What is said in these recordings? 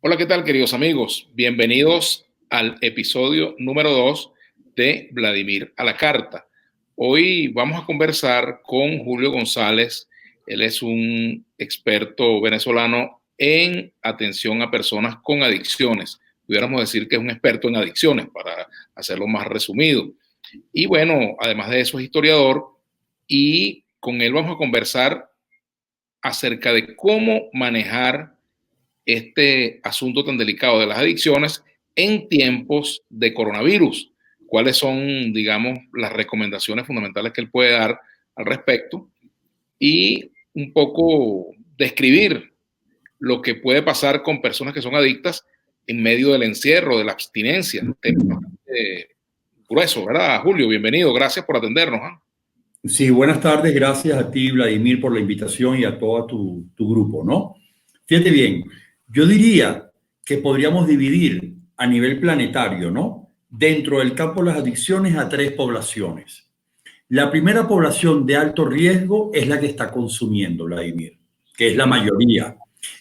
Hola, ¿qué tal, queridos amigos? Bienvenidos al episodio número 2 de Vladimir a la Carta. Hoy vamos a conversar con Julio González. Él es un experto venezolano en atención a personas con adicciones. Pudiéramos decir que es un experto en adicciones, para hacerlo más resumido. Y bueno, además de eso es historiador y con él vamos a conversar acerca de cómo manejar este asunto tan delicado de las adicciones en tiempos de coronavirus. ¿Cuáles son, digamos, las recomendaciones fundamentales que él puede dar al respecto? Y un poco describir lo que puede pasar con personas que son adictas en medio del encierro, de la abstinencia. Tema bastante grueso, ¿verdad, Julio? Bienvenido, gracias por atendernos. Sí, buenas tardes. Gracias a ti, Vladimir, por la invitación y a todo tu grupo, ¿no? Fíjate bien, yo diría que podríamos dividir a nivel planetario, ¿no? Dentro del campo de las adicciones a tres poblaciones. La primera población de alto riesgo es la que está consumiendo, Vladimir, que es la mayoría.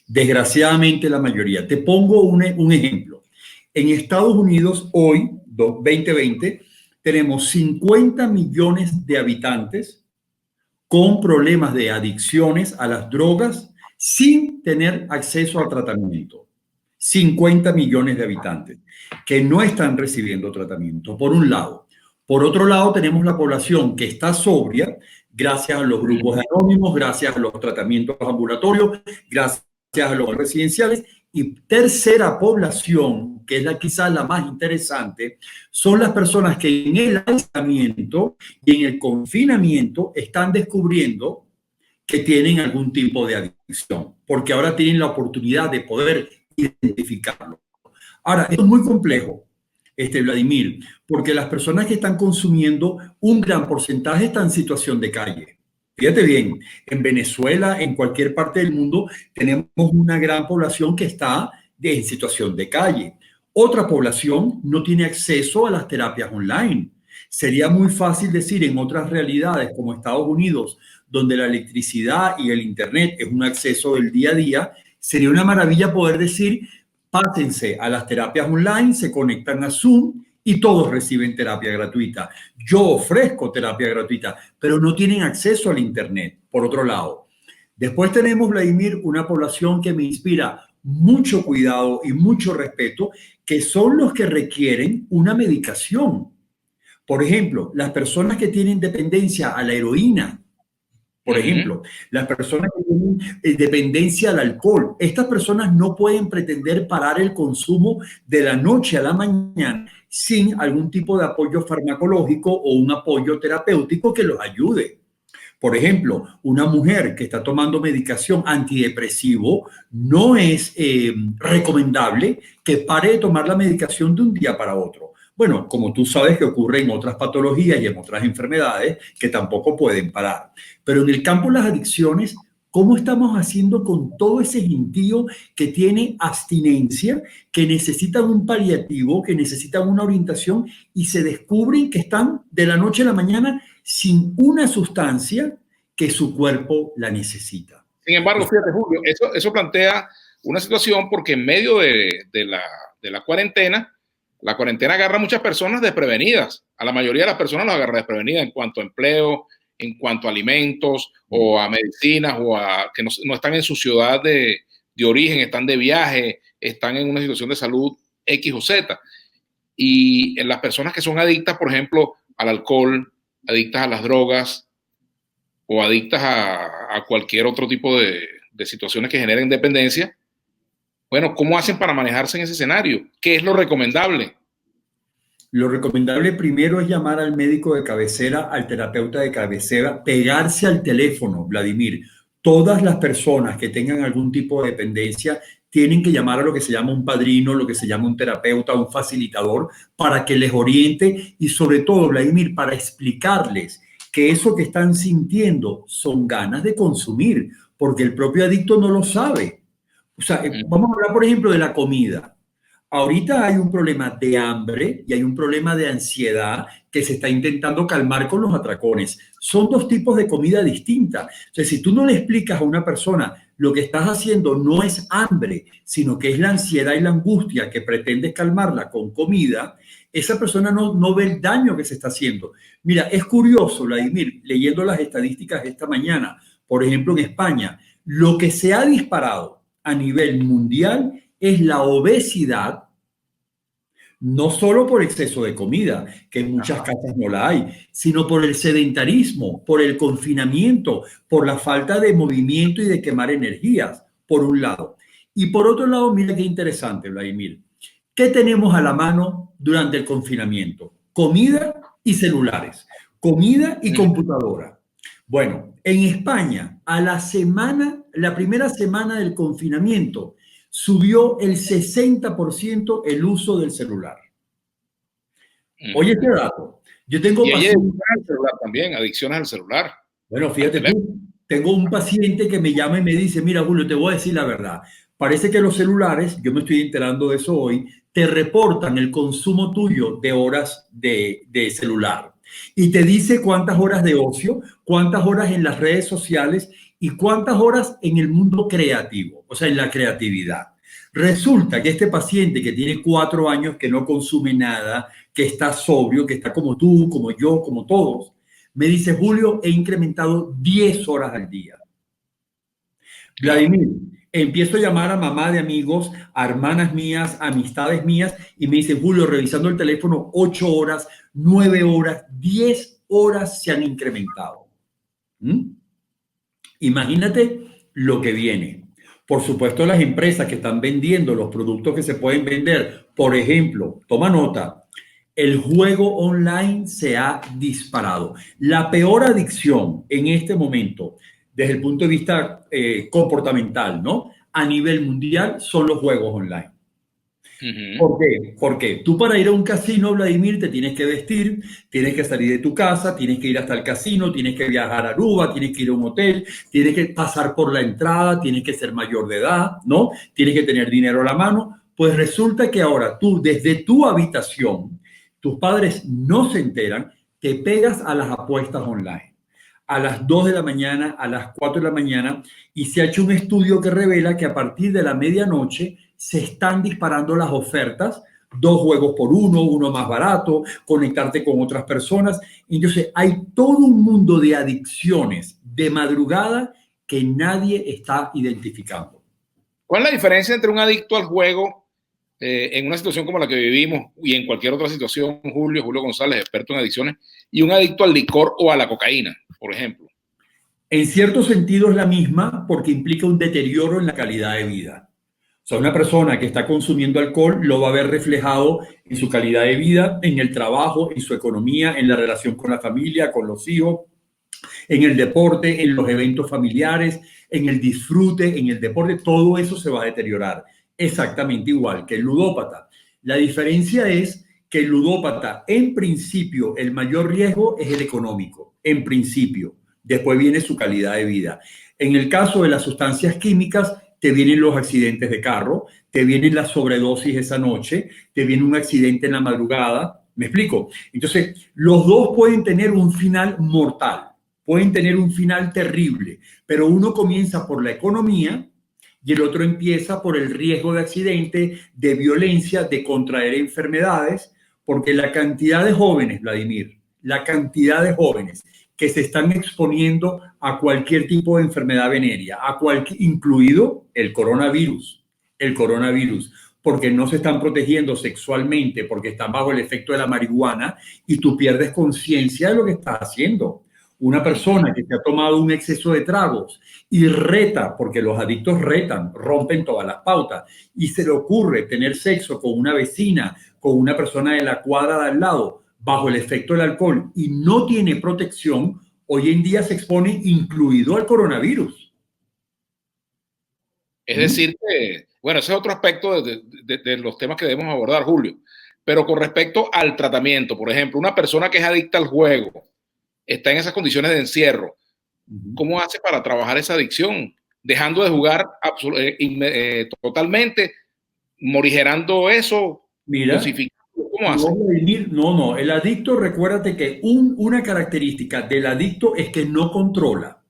Desgraciadamente, la mayoría. Te pongo un ejemplo. En Estados Unidos, hoy, 2020, tenemos 50 millones de habitantes con problemas de adicciones a las drogas sin tener acceso al tratamiento. 50 millones de habitantes que no están recibiendo tratamiento, por un lado. Por otro lado, tenemos la población que está sobria gracias a los grupos anónimos, gracias a los tratamientos ambulatorios, gracias a los residenciales. Y tercera población, que es quizás la más interesante, son las personas que en el aislamiento y en el confinamiento están descubriendo que tienen algún tipo de adicción, porque ahora tienen la oportunidad de poder identificarlo. Ahora, esto es muy complejo, Vladimir, porque las personas que están consumiendo, un gran porcentaje están en situación de calle. Fíjate bien, en Venezuela, en cualquier parte del mundo, tenemos una gran población que está en situación de calle. Otra población no tiene acceso a las terapias online. Sería muy fácil decir en otras realidades como Estados Unidos, donde la electricidad y el Internet es un acceso del día a día, sería una maravilla poder decir, pásense a las terapias online, se conectan a Zoom y todos reciben terapia gratuita. Yo ofrezco terapia gratuita, pero no tienen acceso al Internet, por otro lado. Después tenemos, Vladimir, una población que me inspira mucho cuidado y mucho respeto, que son los que requieren una medicación. Por ejemplo, las personas que tienen dependencia a la heroína, por ejemplo, las personas que tienen dependencia al alcohol, estas personas no pueden pretender parar el consumo de la noche a la mañana sin algún tipo de apoyo farmacológico o un apoyo terapéutico que los ayude. Por ejemplo, una mujer que está tomando medicación antidepresivo no es recomendable que pare de tomar la medicación de un día para otro. Bueno, como tú sabes que ocurre en otras patologías y en otras enfermedades que tampoco pueden parar. Pero en el campo de las adicciones, ¿cómo estamos haciendo con todo ese gentío que tiene abstinencia, que necesitan un paliativo, que necesitan una orientación y se descubren que están de la noche a la mañana sin una sustancia que su cuerpo la necesita? Sin embargo, fíjate, Julio, eso plantea una situación porque en medio de la cuarentena agarra a muchas personas desprevenidas. A la mayoría de las personas los agarra desprevenidas en cuanto a empleo, en cuanto a alimentos o a medicinas o a que no están en su ciudad de origen, están de viaje, están en una situación de salud X o Z. Y en las personas que son adictas, por ejemplo, al alcohol, adictas a las drogas, o adictas a cualquier otro tipo de situaciones que generen dependencia, bueno, ¿cómo hacen para manejarse en ese escenario? ¿Qué es lo recomendable? Lo recomendable primero es llamar al médico de cabecera, al terapeuta de cabecera, pegarse al teléfono, Vladimir. Todas las personas que tengan algún tipo de dependencia tienen que llamar a lo que se llama un padrino, lo que se llama un terapeuta, un facilitador, para que les oriente y sobre todo, Vladimir, para explicarles que eso que están sintiendo son ganas de consumir, porque el propio adicto no lo sabe. O sea, vamos a hablar, por ejemplo, de la comida. Ahorita hay un problema de hambre y hay un problema de ansiedad que se está intentando calmar con los atracones. Son dos tipos de comida distinta. O sea, si tú no le explicas a una persona, lo que estás haciendo no es hambre, sino que es la ansiedad y la angustia que pretendes calmarla con comida, esa persona no ve el daño que se está haciendo. Mira, es curioso, Vladimir, leyendo las estadísticas esta mañana, por ejemplo, en España, lo que se ha disparado a nivel mundial es la obesidad, no solo por exceso de comida, que en muchas casas no la hay, sino por el sedentarismo, por el confinamiento, por la falta de movimiento y de quemar energías, por un lado. Y por otro lado, mira qué interesante, Vladimir. ¿Qué tenemos a la mano durante el confinamiento? Comida y celulares, comida y computadora. Bueno, en España, a la semana, la primera semana del confinamiento, subió el 60% el uso del celular. Oye, este dato. Yo tengo y pacientes... al celular también, adicciones al celular. Bueno, fíjate tú, tengo un paciente que me llama y me dice, mira, Julio, te voy a decir la verdad. Parece que los celulares, yo me estoy enterando de eso hoy, te reportan el consumo tuyo de horas de celular. Y te dice cuántas horas de ocio, cuántas horas en las redes sociales y cuántas horas en el mundo creativo, o sea, en la creatividad. Resulta que este paciente que tiene 4 años, que no consume nada, que está sobrio, que está como tú, como yo, como todos, me dice, Julio, he incrementado 10 horas al día. Vladimir, empiezo a llamar a mamá de amigos, a hermanas mías, a amistades mías, y me dice, Julio, revisando el teléfono, 8 horas, 9 horas, 10 horas se han incrementado. Imagínate lo que viene. Por supuesto, las empresas que están vendiendo los productos que se pueden vender, por ejemplo, toma nota, el juego online se ha disparado. La peor adicción en este momento, desde el punto de vista comportamental, ¿no? A nivel mundial, son los juegos online. ¿Por qué? Porque tú para ir a un casino, Vladimir, te tienes que vestir, tienes que salir de tu casa, tienes que ir hasta el casino, tienes que viajar a Aruba, tienes que ir a un hotel, tienes que pasar por la entrada, tienes que ser mayor de edad, ¿no? Tienes que tener dinero a la mano. Pues resulta que ahora tú, desde tu habitación, tus padres no se enteran, te pegas a las apuestas online. A las 2 de la mañana, a las 4 de la mañana, y se ha hecho un estudio que revela que a partir de la medianoche se están disparando las ofertas, 2 juegos por uno más barato, conectarte con otras personas. Entonces hay todo un mundo de adicciones de madrugada que nadie está identificando. ¿Cuál es la diferencia entre un adicto al juego en una situación como la que vivimos y en cualquier otra situación, Julio González, experto en adicciones, y un adicto al licor o a la cocaína, por ejemplo? En cierto sentido es la misma porque implica un deterioro en la calidad de vida. O sea, una persona que está consumiendo alcohol lo va a ver reflejado en su calidad de vida, en el trabajo, en su economía, en la relación con la familia, con los hijos, en el deporte, en los eventos familiares, en el disfrute, en el deporte. Todo eso se va a deteriorar exactamente igual que el ludópata. La diferencia es que el ludópata, en principio, el mayor riesgo es el económico, en principio. Después viene su calidad de vida. En el caso de las sustancias químicas, te vienen los accidentes de carro, te vienen las sobredosis esa noche, te viene un accidente en la madrugada. ¿Me explico? Entonces, los dos pueden tener un final mortal, pueden tener un final terrible, pero uno comienza por la economía y el otro empieza por el riesgo de accidente, de violencia, de contraer enfermedades, porque la cantidad de jóvenes, Vladimir, la cantidad de jóvenes que se están exponiendo a cualquier tipo de enfermedad venérea, incluido el coronavirus, porque no se están protegiendo sexualmente, porque están bajo el efecto de la marihuana y tú pierdes conciencia de lo que estás haciendo. Una persona que se ha tomado un exceso de tragos y reta, porque los adictos retan, rompen todas las pautas, y se le ocurre tener sexo con una vecina, con una persona de la cuadra de al lado, bajo el efecto del alcohol y no tiene protección, hoy en día se expone incluido al coronavirus. Es decir, que, bueno, ese es otro aspecto de los temas que debemos abordar, Julio. Pero con respecto al tratamiento, por ejemplo, una persona que es adicta al juego, está en esas condiciones de encierro, ¿cómo hace para trabajar esa adicción? Dejando de jugar totalmente, morigerando eso, mira, ¿cómo hace? No, el adicto, recuérdate que una característica del adicto es que no controla.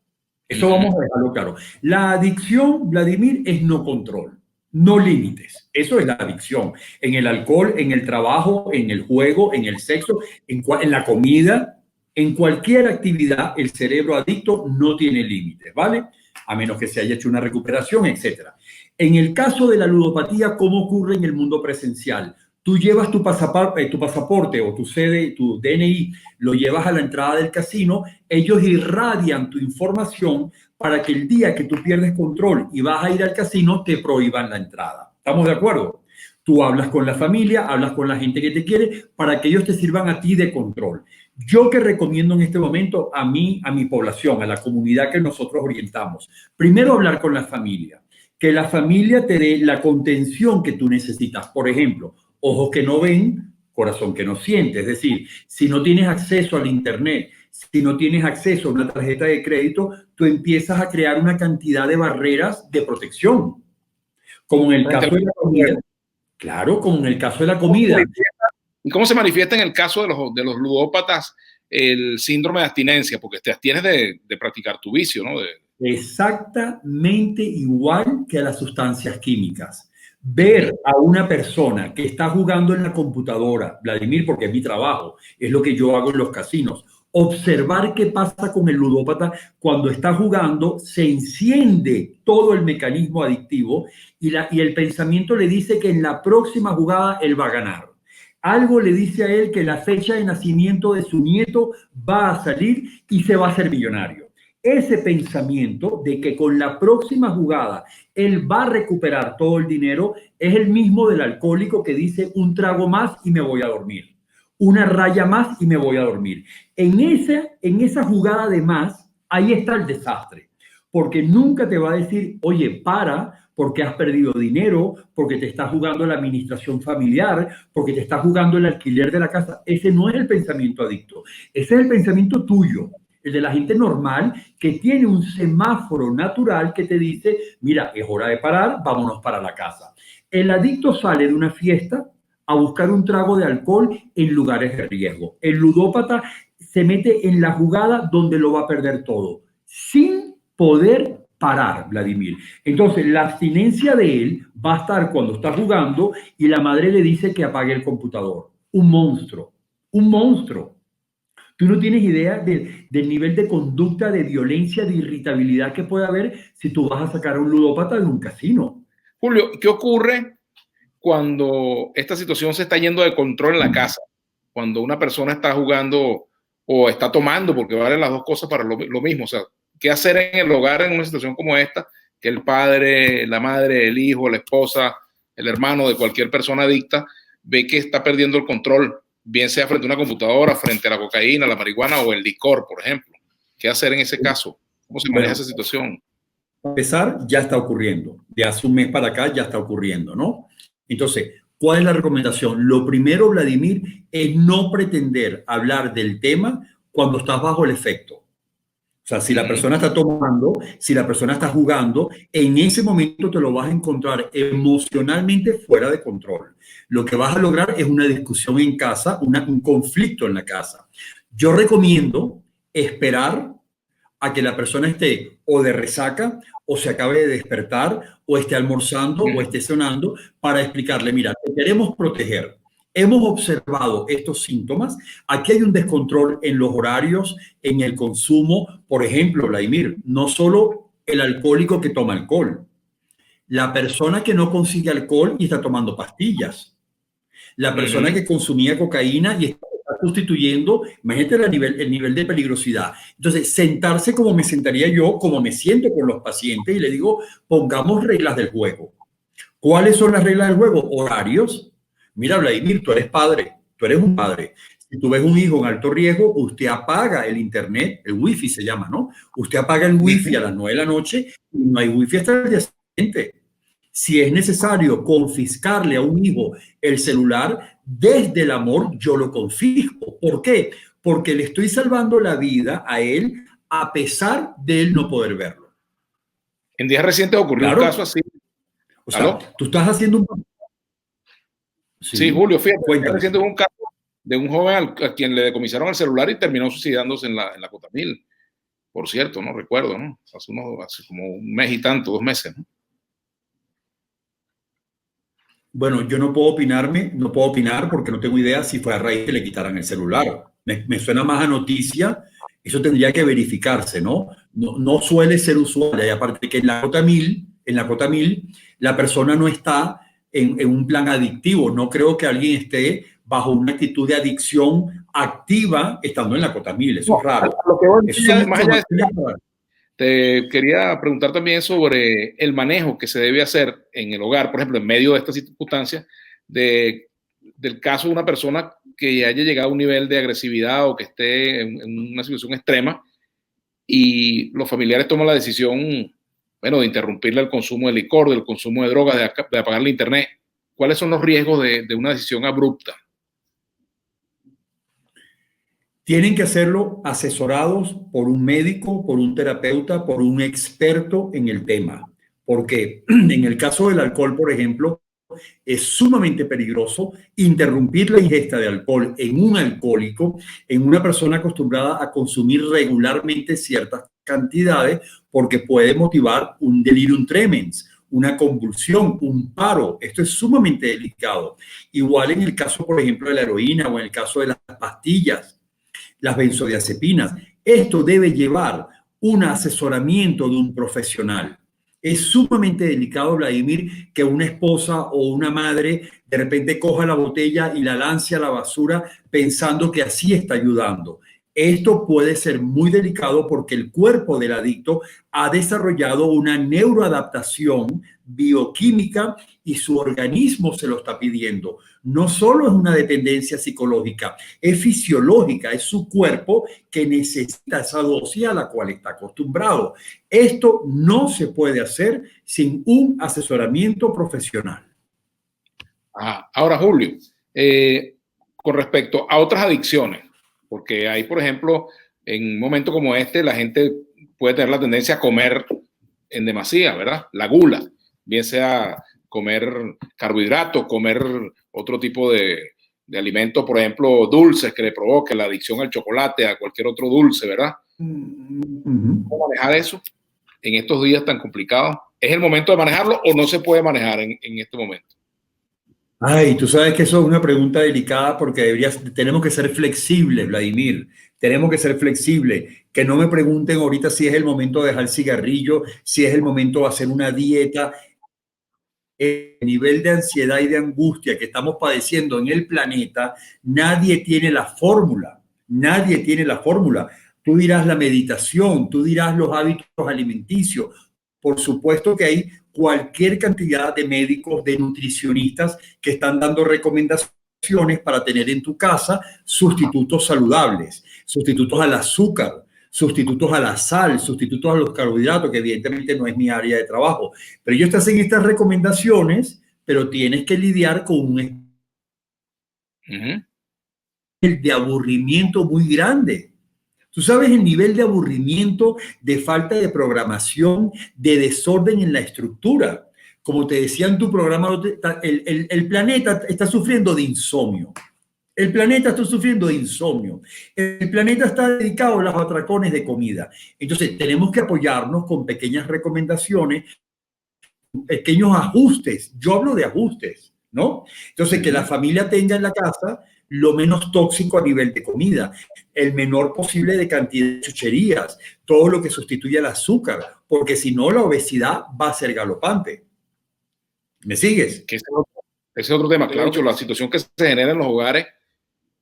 Eso vamos a dejarlo claro. La adicción, Vladimir, es no control, no límites. Eso es la adicción. En el alcohol, en el trabajo, en el juego, en el sexo, en la comida, en cualquier actividad, el cerebro adicto no tiene límites, ¿vale? A menos que se haya hecho una recuperación, etcétera. En el caso de la ludopatía, ¿cómo ocurre en el mundo presencial? Tú llevas tu pasaporte o tu sede, tu DNI, lo llevas a la entrada del casino, ellos irradian tu información para que el día que tú pierdes control y vas a ir al casino, te prohíban la entrada. ¿Estamos de acuerdo? Tú hablas con la familia, hablas con la gente que te quiere para que ellos te sirvan a ti de control. Yo que recomiendo en este momento a mí, a mi población, a la comunidad que nosotros orientamos, primero hablar con la familia, que la familia te dé la contención que tú necesitas. Por ejemplo, ojos que no ven, corazón que no siente. Es decir, si no tienes acceso al Internet, si no tienes acceso a una tarjeta de crédito, tú empiezas a crear una cantidad de barreras de protección, como en el caso de la comida. Claro, como en el caso de la comida. ¿Y cómo se manifiesta en el caso de los ludópatas el síndrome de abstinencia? Porque te abstienes de practicar tu vicio, ¿no? Exactamente igual que a las sustancias químicas. Ver a una persona que está jugando en la computadora, Vladimir, porque es mi trabajo, es lo que yo hago en los casinos, observar qué pasa con el ludópata cuando está jugando, se enciende todo el mecanismo adictivo y el pensamiento le dice que en la próxima jugada él va a ganar. Algo le dice a él que la fecha de nacimiento de su nieto va a salir y se va a hacer millonario. Ese pensamiento de que con la próxima jugada él va a recuperar todo el dinero es el mismo del alcohólico que dice un trago más y me voy a dormir, una raya más y me voy a dormir. En esa jugada de más, ahí está el desastre, porque nunca te va a decir, oye, para, porque has perdido dinero, porque te está jugando la administración familiar, porque te está jugando el alquiler de la casa. Ese no es el pensamiento adicto, ese es el pensamiento tuyo, el de la gente normal que tiene un semáforo natural que te dice, mira, es hora de parar, vámonos para la casa. El adicto sale de una fiesta a buscar un trago de alcohol en lugares de riesgo. El ludópata se mete en la jugada donde lo va a perder todo, sin poder parar, Vladimir. Entonces, la abstinencia de él va a estar cuando está jugando y la madre le dice que apague el computador. Un monstruo, un monstruo. Tú no tienes idea del nivel de conducta, de violencia, de irritabilidad que puede haber si tú vas a sacar a un ludópata de un casino. Julio, ¿qué ocurre cuando esta situación se está yendo de control en la casa? Cuando una persona está jugando o está tomando, porque valen las dos cosas para lo mismo. O sea, ¿qué hacer en el hogar en una situación como esta? Que el padre, la madre, el hijo, la esposa, el hermano de cualquier persona adicta ve que está perdiendo el control, bien sea frente a una computadora, frente a la cocaína, la marihuana o el licor, por ejemplo. ¿Qué hacer en ese caso? ¿Cómo se maneja esa situación? A pesar, ya está ocurriendo. De hace un mes para acá ya está ocurriendo, ¿no? Entonces, ¿cuál es la recomendación? Lo primero, Vladimir, es no pretender hablar del tema cuando estás bajo el efecto. O sea, si la persona está tomando, si la persona está jugando, en ese momento te lo vas a encontrar emocionalmente fuera de control. Lo que vas a lograr es una discusión en casa, un conflicto en la casa. Yo recomiendo esperar a que la persona esté o de resaca o se acabe de despertar o esté almorzando o esté cenando para explicarle, mira, te queremos proteger. Hemos observado estos síntomas. Aquí hay un descontrol en los horarios, en el consumo. Por ejemplo, Vladimir, no solo el alcohólico que toma alcohol, la persona que no consigue alcohol y está tomando pastillas, la persona que consumía cocaína y está sustituyendo, imagínate el nivel de peligrosidad. Entonces, sentarse como me sentaría yo, como me siento con los pacientes y le digo, pongamos reglas del juego. ¿Cuáles son las reglas del juego? Horarios. Mira, Vladimir, tú eres padre, tú eres un padre. Si tú ves un hijo en alto riesgo, usted apaga el internet, el wifi se llama, ¿no? Usted apaga el wifi a las 9 de la noche y no hay wifi hasta el día siguiente. Si es necesario confiscarle a un hijo el celular, desde el amor yo lo confisco. ¿Por qué? Porque le estoy salvando la vida a él a pesar de él no poder verlo. En días recientes ocurrió un caso así. O sea, tú estás haciendo un... Sí, Julio, fíjate, reciente un caso de un joven a quien le decomisaron el celular y terminó suicidándose en la Cotamil. por cierto, no recuerdo, ¿no? Hace como un mes y tanto, 2 meses, ¿no? Bueno, yo no puedo opinar porque no tengo idea si fue a raíz que le quitaran el celular. Me suena más a noticia, eso tendría que verificarse, ¿no? No suele ser usual, y aparte que en la cota 1000, la persona no está en un plan adictivo. No creo que alguien esté bajo una actitud de adicción activa estando en la cota 1000, eso es raro. Lo que voy, Eso son más allá de informaciones. te quería preguntar también sobre el manejo que se debe hacer en el hogar, por ejemplo, en medio de estas circunstancias, del caso de una persona que haya llegado a un nivel de agresividad o que esté en una situación extrema y los familiares toman la decisión, bueno, de interrumpirle el consumo de licor, del consumo de drogas, de apagarle internet. ¿Cuáles son los riesgos de una decisión abrupta? Tienen que hacerlo asesorados por un médico, por un terapeuta, por un experto en el tema. Porque en el caso del alcohol, por ejemplo, es sumamente peligroso interrumpir la ingesta de alcohol en un alcohólico, en una persona acostumbrada a consumir regularmente ciertas cantidades, porque puede motivar un delirium tremens, una convulsión, un paro. Esto es sumamente delicado. Igual en el caso, por ejemplo, de la heroína o en el caso de las pastillas, las benzodiazepinas. Esto debe llevar un asesoramiento de un profesional. Es sumamente delicado, Vladimir, que una esposa o una madre de repente coja la botella y la lance a la basura pensando que así está ayudando. Esto puede ser muy delicado porque el cuerpo del adicto ha desarrollado una neuroadaptación bioquímica y su organismo se lo está pidiendo. No solo es una dependencia psicológica, es fisiológica, es su cuerpo que necesita esa dosis a la cual está acostumbrado. Esto no se puede hacer sin un asesoramiento profesional. Ahora, Julio, con respecto a otras adicciones, porque hay, por ejemplo, en un momento como este, la gente puede tener la tendencia a comer en demasía, ¿verdad? La gula, bien sea comer carbohidratos, comer otro tipo de alimentos, por ejemplo, dulces que le provoque la adicción al chocolate, a cualquier otro dulce, ¿verdad? ¿Cómo manejar eso en estos días tan complicados? ¿Es el momento de manejarlo o no se puede manejar en este momento? Ay, tú sabes que eso es una pregunta delicada porque tenemos que ser flexibles, Vladimir. Tenemos que ser flexibles. Que no me pregunten ahorita si es el momento de dejar el cigarrillo, si es el momento de hacer una dieta. El nivel de ansiedad y de angustia que estamos padeciendo en el planeta, nadie tiene la fórmula. Nadie tiene la fórmula. Tú dirás la meditación, tú dirás los hábitos alimenticios. Por supuesto que hay cualquier cantidad de médicos, de nutricionistas que están dando recomendaciones para tener en tu casa sustitutos saludables, sustitutos al azúcar, sustitutos a la sal, sustitutos a los carbohidratos, que evidentemente no es mi área de trabajo. Pero ellos te hacen estas recomendaciones, pero tienes que lidiar con un de aburrimiento muy grande. Tú sabes el nivel de aburrimiento, de falta de programación, de desorden en la estructura. Como te decía en tu programa, el planeta está sufriendo de insomnio. El planeta está sufriendo de insomnio. El planeta está dedicado a los atracones de comida. Entonces, tenemos que apoyarnos con pequeñas recomendaciones, pequeños ajustes. Yo hablo de ajustes, ¿no? Entonces, que la familia tenga en la casa lo menos tóxico a nivel de comida, el menor posible de cantidad de chucherías, todo lo que sustituye al azúcar, porque si no la obesidad va a ser galopante. ¿Me sigues? Ese es otro tema, claro, la situación que se genera en los hogares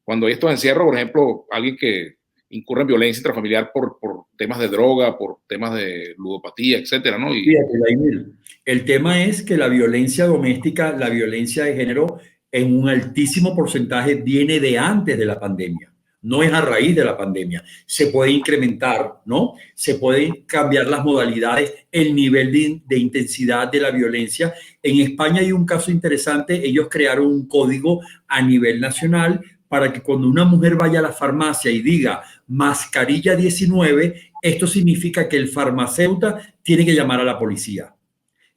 cuando hay estos encierros, por ejemplo, alguien que incurre en violencia intrafamiliar por temas de droga, por temas de ludopatía, etcétera, ¿no? Fíjate, el tema es que la violencia doméstica, la violencia de género, en un altísimo porcentaje viene de antes de la pandemia. No es a raíz de la pandemia. Se puede incrementar, ¿no? Se pueden cambiar las modalidades, el nivel de intensidad de la violencia. En España hay un caso interesante. Ellos crearon un código a nivel nacional para que cuando una mujer vaya a la farmacia y diga mascarilla 19, esto significa que el farmacéutico tiene que llamar a la policía.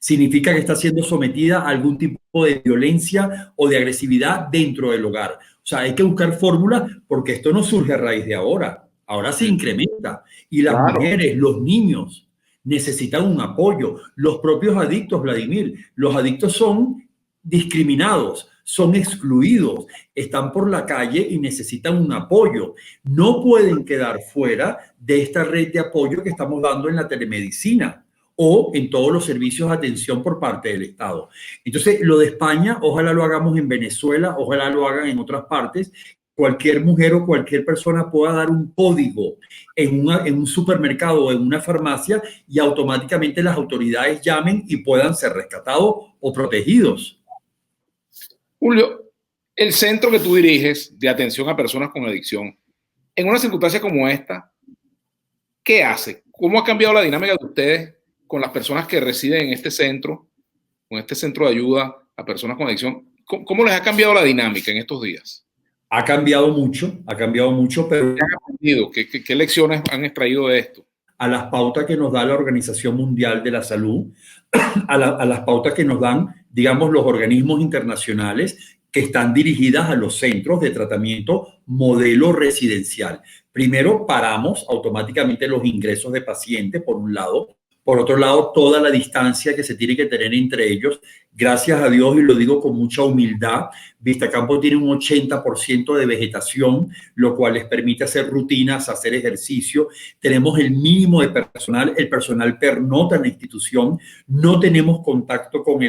Significa que está siendo sometida a algún tipo de violencia o de agresividad dentro del hogar. O sea, hay que buscar fórmulas porque esto no surge a raíz de ahora. Ahora se incrementa y las Claro. mujeres, los niños necesitan un apoyo. Los propios adictos, Vladimir, los adictos son discriminados, son excluidos, están por la calle y necesitan un apoyo. No pueden quedar fuera de esta red de apoyo que estamos dando en la telemedicina o en todos los servicios de atención por parte del Estado. Entonces, lo de España, ojalá lo hagamos en Venezuela, ojalá lo hagan en otras partes. Cualquier mujer o cualquier persona pueda dar un código en un supermercado o en una farmacia y automáticamente las autoridades llamen y puedan ser rescatados o protegidos. Julio, el centro que tú diriges de atención a personas con adicción, en una circunstancia como esta, ¿qué hace? ¿Cómo ha cambiado la dinámica de ustedes con las personas que residen en este centro, con este centro de ayuda a personas con adicción? ¿Cómo les ha cambiado la dinámica en estos días? Ha cambiado mucho, pero ¿Qué han aprendido? ¿Qué lecciones han extraído de esto? a las pautas que nos da la Organización Mundial de la Salud, a las pautas que nos dan, digamos, los organismos internacionales que están dirigidas a los centros de tratamiento modelo residencial. Primero, paramos automáticamente los ingresos de pacientes, por un lado. Por otro lado, toda la distancia que se tiene que tener entre ellos. Gracias a Dios, y lo digo con mucha humildad, Vistacampo tiene un 80% de vegetación, lo cual les permite hacer rutinas, hacer ejercicio. Tenemos el mínimo de personal. El personal pernota en la institución. No tenemos contacto con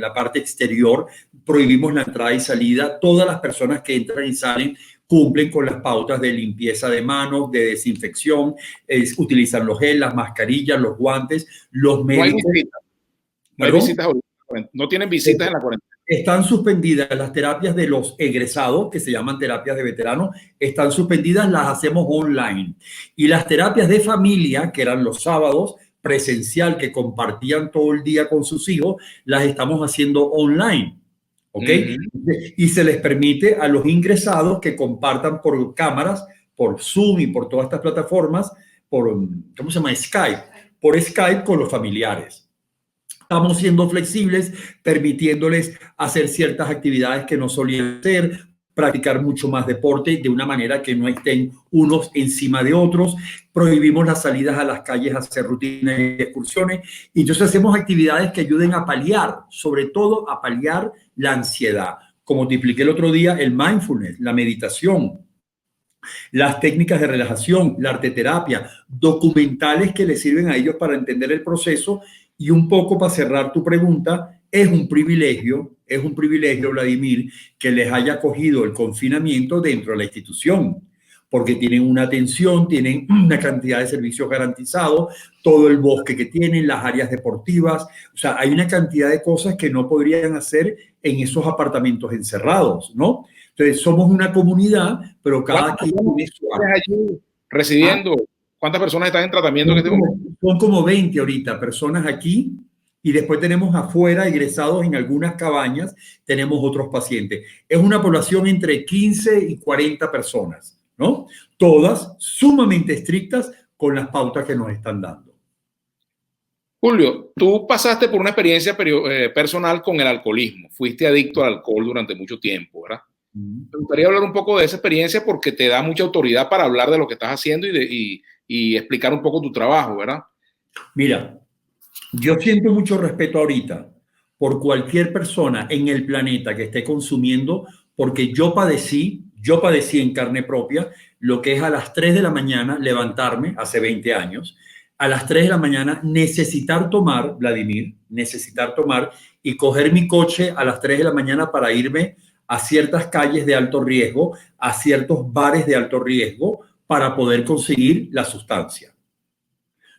la parte exterior. Prohibimos la entrada y salida. Todas las personas que entran y salen cumplen con las pautas de limpieza de manos, de desinfección, utilizan los gel, las mascarillas, los guantes, los médicos. No hay visitas, no tienen visitas en la cuarentena. Están suspendidas las terapias de los egresados, que se llaman terapias de veteranos, están suspendidas, las hacemos online. Y las terapias de familia, que eran los sábados, presencial, que compartían todo el día con sus hijos, las estamos haciendo online. ¿Ok? Y se les permite a los ingresados que compartan por cámaras, por Zoom y por todas estas plataformas, ¿cómo se llama? Skype, por Skype con los familiares. Estamos siendo flexibles, permitiéndoles hacer ciertas actividades que no solían hacer, practicar mucho más deporte de una manera que no estén unos encima de otros. Prohibimos las salidas a las calles a hacer rutinas y excursiones. Y entonces hacemos actividades que ayuden a paliar, sobre todo a paliar la ansiedad. Como te expliqué el otro día, el mindfulness, la meditación, las técnicas de relajación, la arteterapia, documentales que les sirven a ellos para entender el proceso. Y un poco para cerrar tu pregunta, es un privilegio, Vladimir, que les haya cogido el confinamiento dentro de la institución, porque tienen una atención, tienen una cantidad de servicios garantizados, todo el bosque que tienen, las áreas deportivas, o sea, hay una cantidad de cosas que no podrían hacer en esos apartamentos encerrados, ¿no? Entonces, somos una comunidad, pero cada quien tiene su área. Allí residiendo. ¿Cuántas personas están en tratamiento en este momento? Son como 20 ahorita, personas aquí, y después tenemos afuera, egresados en algunas cabañas, tenemos otros pacientes. Es una población entre 15 y 40 personas, ¿no? Todas sumamente estrictas con las pautas que nos están dando. Julio, tú pasaste por una experiencia personal con el alcoholismo. Fuiste adicto al alcohol durante mucho tiempo, ¿verdad? Me gustaría hablar un poco de esa experiencia porque te da mucha autoridad para hablar de lo que estás haciendo y explicar un poco tu trabajo, ¿verdad? Mira, yo siento mucho respeto ahorita por cualquier persona en el planeta que esté consumiendo, porque yo padecí en carne propia lo que es a las 3 de la mañana levantarme hace 20 años, a las 3 de la mañana necesitar tomar, Vladimir, y coger mi coche a las 3 de la mañana para irme a ciertas calles de alto riesgo, a ciertos bares de alto riesgo, para poder conseguir la sustancia.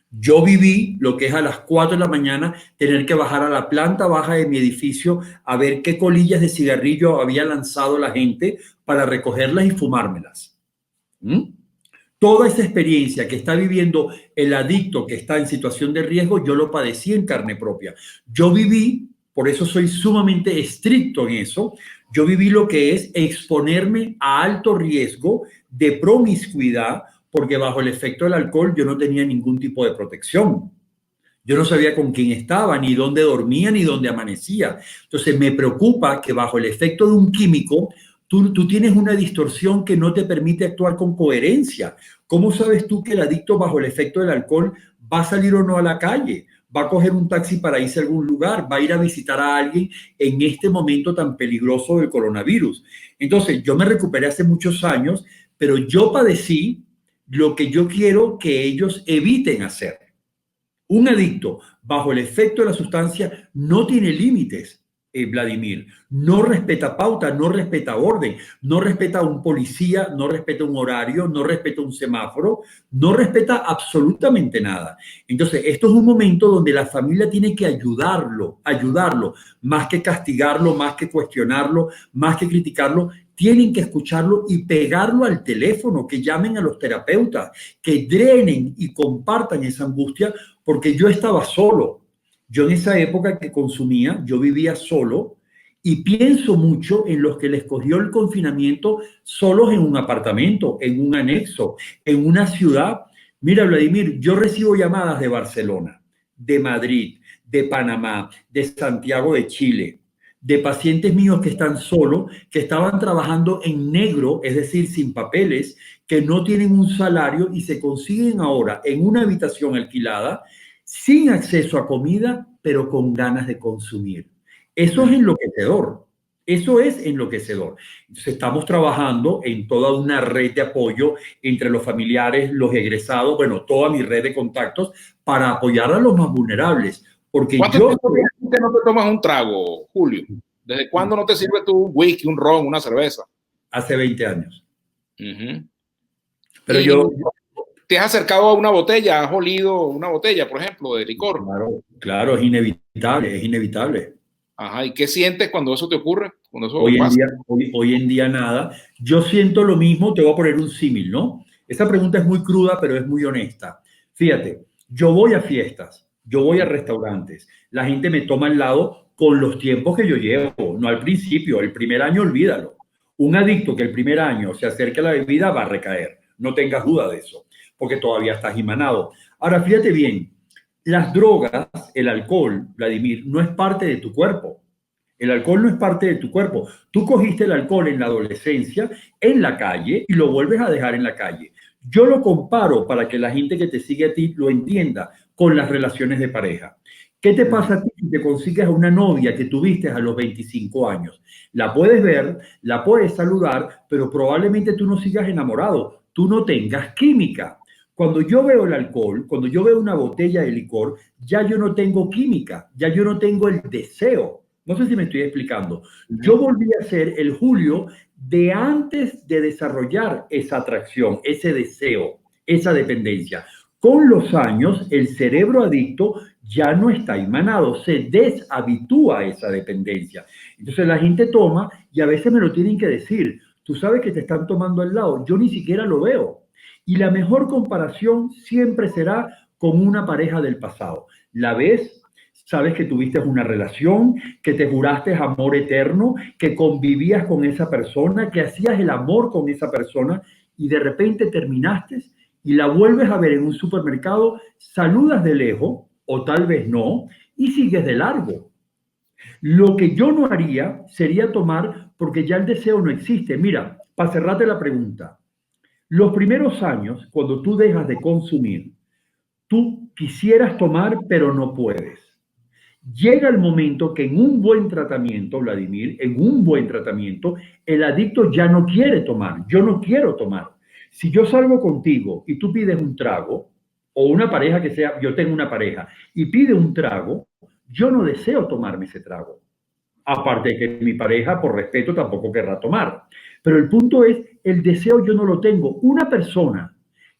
Yo viví lo que es a las 4 de la mañana tener que bajar a la planta baja de mi edificio a ver qué colillas de cigarrillo había lanzado la gente para recogerlas y fumármelas. Toda esta experiencia que está viviendo el adicto que está en situación de riesgo, yo lo padecí en carne propia. Yo viví, por eso soy sumamente estricto en eso, yo viví lo que es exponerme a alto riesgo de promiscuidad, porque bajo el efecto del alcohol yo no tenía ningún tipo de protección. Yo no sabía con quién estaba, ni dónde dormía, ni dónde amanecía. Entonces me preocupa que bajo el efecto de un químico Tú tienes una distorsión que no te permite actuar con coherencia. ¿Cómo sabes tú que el adicto bajo el efecto del alcohol va a salir o no a la calle? ¿Va a coger un taxi para irse a algún lugar? ¿Va a ir a visitar a alguien en este momento tan peligroso del coronavirus? Entonces, yo me recuperé hace muchos años, pero yo padecí lo que yo quiero que ellos eviten hacer. Un adicto bajo el efecto de la sustancia no tiene límites, Vladimir. No respeta pauta, no respeta orden, no respeta a un policía, no respeta un horario, no respeta un semáforo, no respeta absolutamente nada. Entonces, esto es un momento donde la familia tiene que ayudarlo, más que castigarlo, más que cuestionarlo, más que criticarlo. Tienen que escucharlo y pegarlo al teléfono, que llamen a los terapeutas, que drenen y compartan esa angustia, porque yo estaba solo. Yo en esa época que consumía, yo vivía solo y pienso mucho en los que les cogió el confinamiento solos en un apartamento, en un anexo, en una ciudad. Mira, Vladimir, yo recibo llamadas de Barcelona, de Madrid, de Panamá, de Santiago de Chile, de pacientes míos que están solos, que estaban trabajando en negro, es decir, sin papeles, que no tienen un salario y se consiguen ahora en una habitación alquilada, sin acceso a comida, pero con ganas de consumir. Eso es enloquecedor. Eso es enloquecedor. Entonces, estamos trabajando en toda una red de apoyo entre los familiares, los egresados, bueno, toda mi red de contactos para apoyar a los más vulnerables. Porque ¿Cuánto yo... tiempo que no te tomas un trago, Julio? ¿Desde cuándo no te sirve tú un whisky, un ron, una cerveza? Hace 20 años. Pero yo... ¿Te has acercado a una botella? ¿Has olido una botella, por ejemplo, de licor? Claro, claro, es inevitable, es inevitable. Ajá, ¿y qué sientes cuando eso te ocurre? Cuando eso Hoy pasa. hoy en día nada. Yo siento lo mismo, te voy a poner un símil, ¿no? Esta pregunta es muy cruda, pero es muy honesta. Fíjate, yo voy a fiestas, yo voy a restaurantes, la gente me toma al lado con los tiempos que yo llevo, no al principio, el primer año olvídalo. Un adicto que el primer año se acerque a la bebida va a recaer, no tengas duda de eso, porque todavía estás imanado. Ahora, fíjate bien, las drogas, el alcohol, Vladimir, no es parte de tu cuerpo. El alcohol no es parte de tu cuerpo. Tú cogiste el alcohol en la adolescencia, en la calle, y lo vuelves a dejar en la calle. Yo lo comparo para que la gente que te sigue a ti lo entienda con las relaciones de pareja. ¿Qué te pasa a ti si te consigues a una novia que tuviste a los 25 años? La puedes ver, la puedes saludar, pero probablemente tú no sigas enamorado, tú no tengas química. Cuando yo veo el alcohol, cuando yo veo una botella de licor, ya yo no tengo química, ya yo no tengo el deseo. No sé si me estoy explicando. Yo volví a ser el Julio de antes de desarrollar esa atracción, ese deseo, esa dependencia. Con los años, el cerebro adicto ya no está imanado, se deshabitúa a esa dependencia. Entonces la gente toma y a veces me lo tienen que decir. Tú sabes que te están tomando al lado, yo ni siquiera lo veo. Y la mejor comparación siempre será con una pareja del pasado. La ves, sabes que tuviste una relación, que te juraste amor eterno, que convivías con esa persona, que hacías el amor con esa persona y de repente terminaste y la vuelves a ver en un supermercado, saludas de lejos o tal vez no y sigues de largo. Lo que yo no haría sería tomar porque ya el deseo no existe. Mira, para cerrarte la pregunta, los primeros años, cuando tú dejas de consumir, tú quisieras tomar, pero no puedes. Llega el momento que en un buen tratamiento, Vladimir, en un buen tratamiento, el adicto ya no quiere tomar. Yo no quiero tomar. Si yo salgo contigo y tú pides un trago, o una pareja que sea, yo tengo una pareja, y pide un trago, yo no deseo tomarme ese trago. Aparte de que mi pareja, por respeto, tampoco querrá tomar. Pero el punto es, el deseo yo no lo tengo. Una persona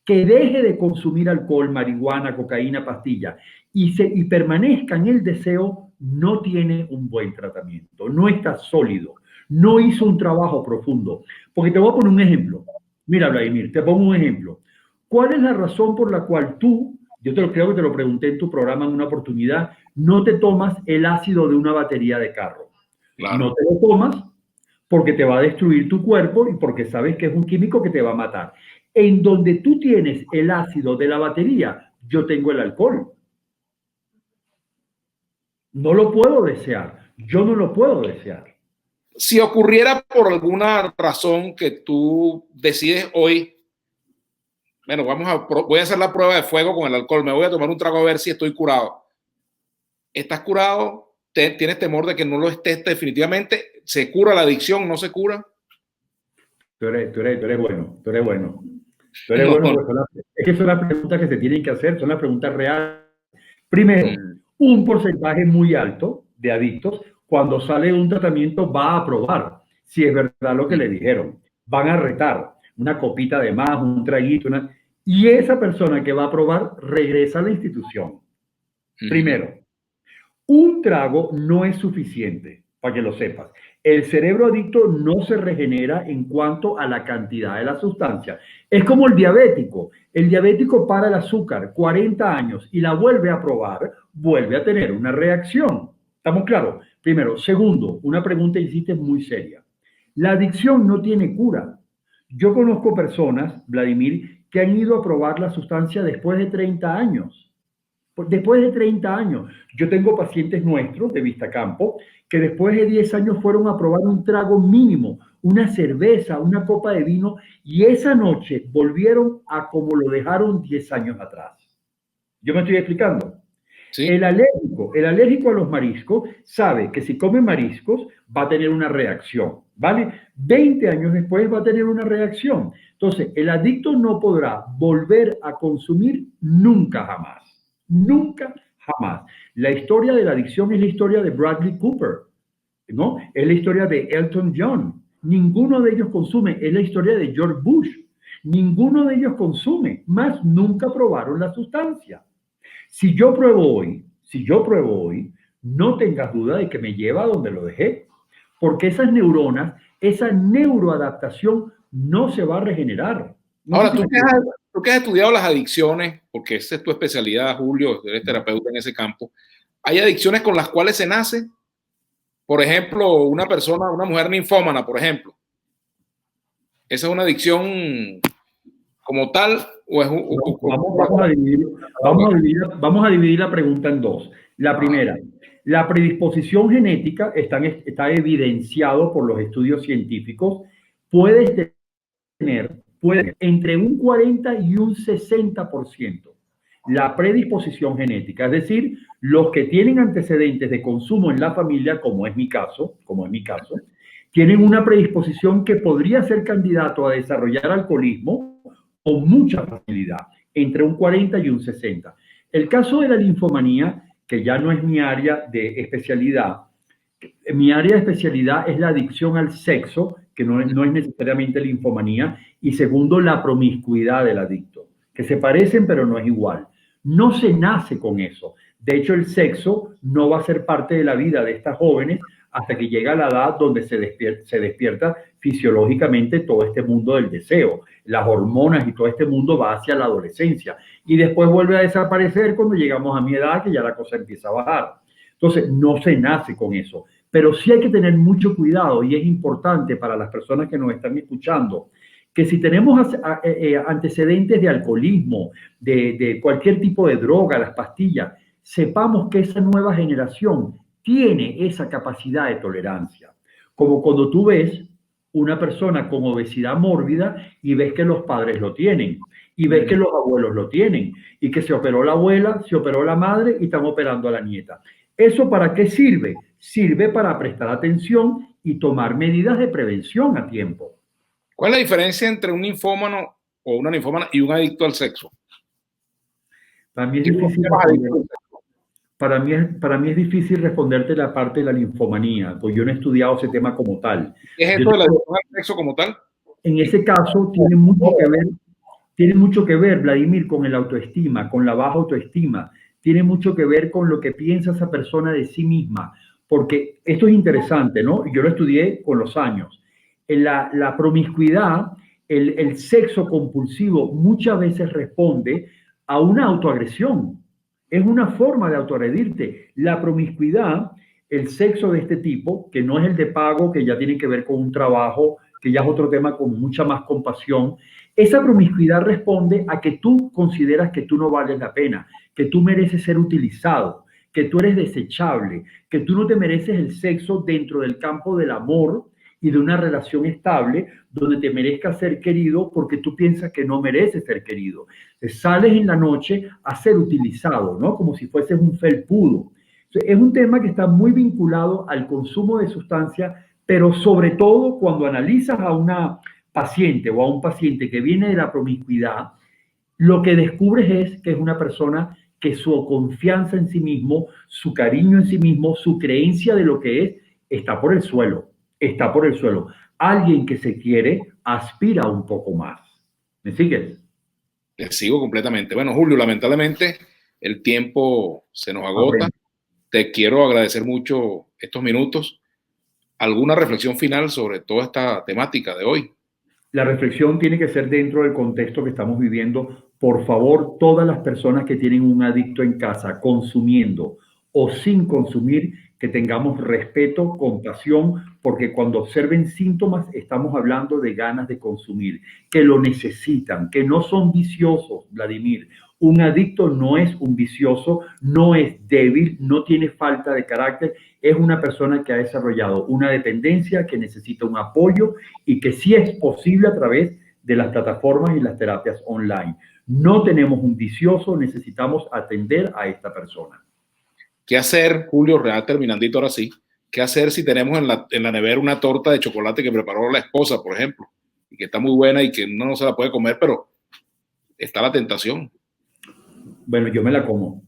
que deje de consumir alcohol, marihuana, cocaína, pastilla y permanezca en el deseo, no tiene un buen tratamiento, no está sólido, no hizo un trabajo profundo. Porque te voy a poner un ejemplo. Mira, Vladimir, te pongo un ejemplo. ¿Cuál es la razón por la cual tú, creo que te lo pregunté en tu programa en una oportunidad, no te tomas el ácido de una batería de carro? Claro. No te lo tomas porque te va a destruir tu cuerpo y porque sabes que es un químico que te va a matar. En donde tú tienes el ácido de la batería, yo tengo el alcohol. No lo puedo desear. Yo no lo puedo desear. Si ocurriera por alguna razón que tú decides hoy, bueno, voy a hacer la prueba de fuego con el alcohol, me voy a tomar un trago a ver si estoy curado. ¿Estás curado? ¿Tienes temor de que no lo estés definitivamente? ¿Se cura la adicción? ¿No se cura? Tú eres bueno, tú eres bueno. Tú eres No, bueno, es que son las preguntas que se tienen que hacer, son las preguntas reales. Primero, un porcentaje muy alto de adictos, cuando sale de un tratamiento, va a probar si es verdad lo que le dijeron. Van a retar una copita de más, un traguito, y esa persona que va a probar regresa a la institución. Primero, un trago no es suficiente, para que lo sepas. El cerebro adicto no se regenera en cuanto a la cantidad de la sustancia. Es como el diabético. El diabético para el azúcar 40 años y la vuelve a probar, vuelve a tener una reacción. ¿Estamos claros? Primero. Segundo, una pregunta hiciste muy seria. La adicción no tiene cura. Yo conozco personas, Vladimir, que han ido a probar la sustancia después de 30 años. Después de 30 años, yo tengo pacientes nuestros de Vistacampo que después de 10 años fueron a probar un trago mínimo, una cerveza, una copa de vino, y esa noche volvieron a como lo dejaron 10 años atrás. ¿Yo me estoy explicando? ¿Sí? El alérgico a los mariscos sabe que si come mariscos va a tener una reacción, ¿vale? 20 años después va a tener una reacción. Entonces, el adicto no podrá volver a consumir nunca jamás. Nunca, jamás. La historia de la adicción es la historia de Bradley Cooper, ¿no? Es la historia de Elton John. Ninguno de ellos consume. Es la historia de George Bush. Ninguno de ellos consume, más nunca probaron la sustancia. Si yo pruebo hoy, no tengas duda de que me lleva a donde lo dejé, porque esas neuronas, esa neuroadaptación no se va a regenerar. No. Ahora, tú que has estudiado las adicciones, porque esa es tu especialidad, Julio, eres terapeuta en ese campo, ¿hay adicciones con las cuales se nace? Por ejemplo, una mujer ninfómana, por ejemplo. ¿Esa es una adicción como tal? Vamos a dividir la pregunta en dos. La primera, la predisposición genética está evidenciado por los estudios científicos. Puede entre un 40 y un 60% la predisposición genética, es decir, los que tienen antecedentes de consumo en la familia, como es mi caso, tienen una predisposición que podría ser candidato a desarrollar alcoholismo con mucha facilidad, entre un 40 y un 60. El caso de la linfomanía, que ya no es mi área de especialidad, mi área de especialidad es la adicción al sexo, que no es necesariamente linfomanía, y segundo, la promiscuidad del adicto, que se parecen pero no es igual. No se nace con eso. De hecho, el sexo no va a ser parte de la vida de estas jóvenes hasta que llega la edad donde se despierta fisiológicamente todo este mundo del deseo. Las hormonas y todo este mundo va hacia la adolescencia. Y después vuelve a desaparecer cuando llegamos a mi edad, que ya la cosa empieza a bajar. Entonces, no se nace con eso. Pero sí hay que tener mucho cuidado, y es importante para las personas que nos están escuchando, que si tenemos antecedentes de alcoholismo, de cualquier tipo de droga, las pastillas, sepamos que esa nueva generación tiene esa capacidad de tolerancia. Como cuando tú ves una persona con obesidad mórbida y ves que los padres lo tienen, y ves que los abuelos lo tienen, y que se operó la abuela, se operó la madre y están operando a la nieta. ¿Eso para qué sirve? Sirve para prestar atención y tomar medidas de prevención a tiempo. ¿Cuál es la diferencia entre un ninfómano o una ninfómana y un adicto al sexo? Para mí es difícil responderte la parte de la linfomanía, porque yo no he estudiado ese tema como tal. ¿Qué es esto de la adicción al sexo como tal? En ese caso tiene mucho que ver, Vladimir, con el autoestima, con la baja autoestima. Tiene mucho que ver con lo que piensa esa persona de sí misma, porque esto es interesante, ¿no? Yo lo estudié con los años. La promiscuidad, el sexo compulsivo muchas veces responde a una autoagresión. Es una forma de autoagredirte. La promiscuidad, el sexo de este tipo, que no es el de pago, que ya tiene que ver con un trabajo, que ya es otro tema con mucha más compasión, esa promiscuidad responde a que tú consideras que tú no vales la pena, que tú mereces ser utilizado, que tú eres desechable, que tú no te mereces el sexo dentro del campo del amor y de una relación estable donde te merezcas ser querido porque tú piensas que no mereces ser querido. Te sales en la noche a ser utilizado, ¿no? Como si fueses un felpudo. Es un tema que está muy vinculado al consumo de sustancias, pero sobre todo cuando analizas a una paciente o a un paciente que viene de la promiscuidad, lo que descubres es que es una persona que su confianza en sí mismo, su cariño en sí mismo, su creencia de lo que es, está por el suelo, está por el suelo. Alguien que se quiere aspira un poco más. ¿Me sigues? Les sigo completamente. Bueno, Julio, lamentablemente el tiempo se nos agota. Aprende. Te quiero agradecer mucho estos minutos. ¿Alguna reflexión final sobre toda esta temática de hoy? La reflexión tiene que ser dentro del contexto que estamos viviendo. Por favor, todas las personas que tienen un adicto en casa consumiendo o sin consumir, que tengamos respeto, compasión, porque cuando observen síntomas estamos hablando de ganas de consumir, que lo necesitan, que no son viciosos, Vladimir. Un adicto no es un vicioso, no es débil, no tiene falta de carácter, es una persona que ha desarrollado una dependencia, que necesita un apoyo y que sí es posible a través de las plataformas y las terapias online. No tenemos un vicioso, necesitamos atender a esta persona. ¿Qué hacer, Julio, real terminandito ahora sí? ¿Qué hacer si tenemos en la nevera una torta de chocolate que preparó la esposa, por ejemplo, y que está muy buena y que uno no se la puede comer, pero está la tentación? Bueno, yo me la como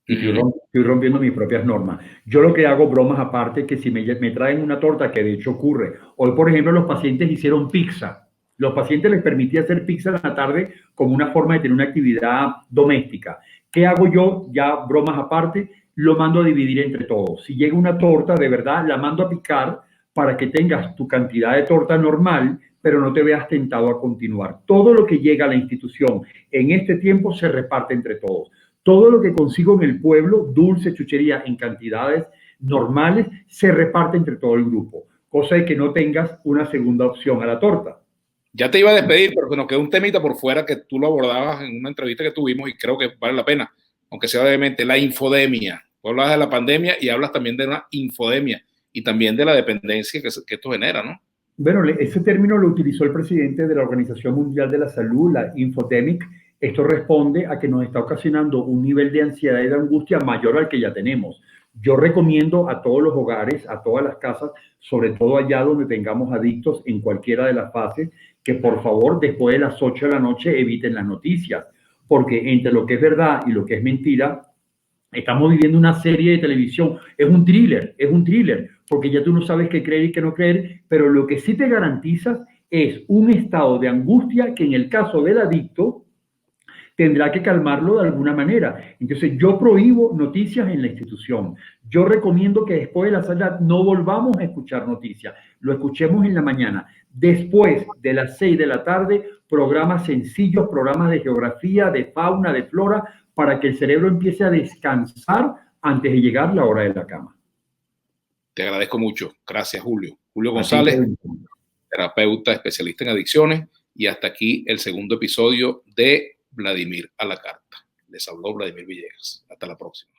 y estoy rompiendo mis propias normas. Yo lo que hago, bromas aparte, que si me traen una torta, que de hecho ocurre. Hoy, por ejemplo, los pacientes hicieron pizza. Los pacientes les permitía hacer pizza en la tarde como una forma de tener una actividad doméstica. ¿Qué hago yo? Ya bromas aparte, lo mando a dividir entre todos. Si llega una torta, de verdad, la mando a picar para que tengas tu cantidad de torta normal, pero no te veas tentado a continuar. Todo lo que llega a la institución en este tiempo se reparte entre todos. Todo lo que consigo en el pueblo, dulce, chuchería, en cantidades normales, se reparte entre todo el grupo. Cosa de que no tengas una segunda opción a la torta. Ya te iba a despedir, pero nos quedó un temita por fuera que tú lo abordabas en una entrevista que tuvimos y creo que vale la pena, aunque sea brevemente, la infodemia. Tú hablas de la pandemia y hablas también de una infodemia y también de la dependencia que esto genera, ¿no? Bueno, ese término lo utilizó el presidente de la Organización Mundial de la Salud, la Infodemic. Esto responde a que nos está ocasionando un nivel de ansiedad y de angustia mayor al que ya tenemos. Yo recomiendo a todos los hogares, a todas las casas, sobre todo allá donde tengamos adictos en cualquiera de las fases, que por favor después de las 8 de la noche eviten las noticias, porque entre lo que es verdad y lo que es mentira, estamos viviendo una serie de televisión. Es un thriller, porque ya tú no sabes qué creer y qué no creer, pero lo que sí te garantizas es un estado de angustia que en el caso del adicto tendrá que calmarlo de alguna manera. Entonces yo prohíbo noticias en la institución. Yo recomiendo que después de la salida no volvamos a escuchar noticias, lo escuchemos en la mañana. Después de las 6 de la tarde, programas sencillos, programas de geografía, de fauna, de flora, para que el cerebro empiece a descansar antes de llegar la hora de la cama. Te agradezco mucho. Gracias, Julio. Julio A ti, González, terapeuta especialista en adicciones, y hasta aquí el segundo episodio de Vladimir a la Carta. Les habló Vladimir Villegas. Hasta la próxima.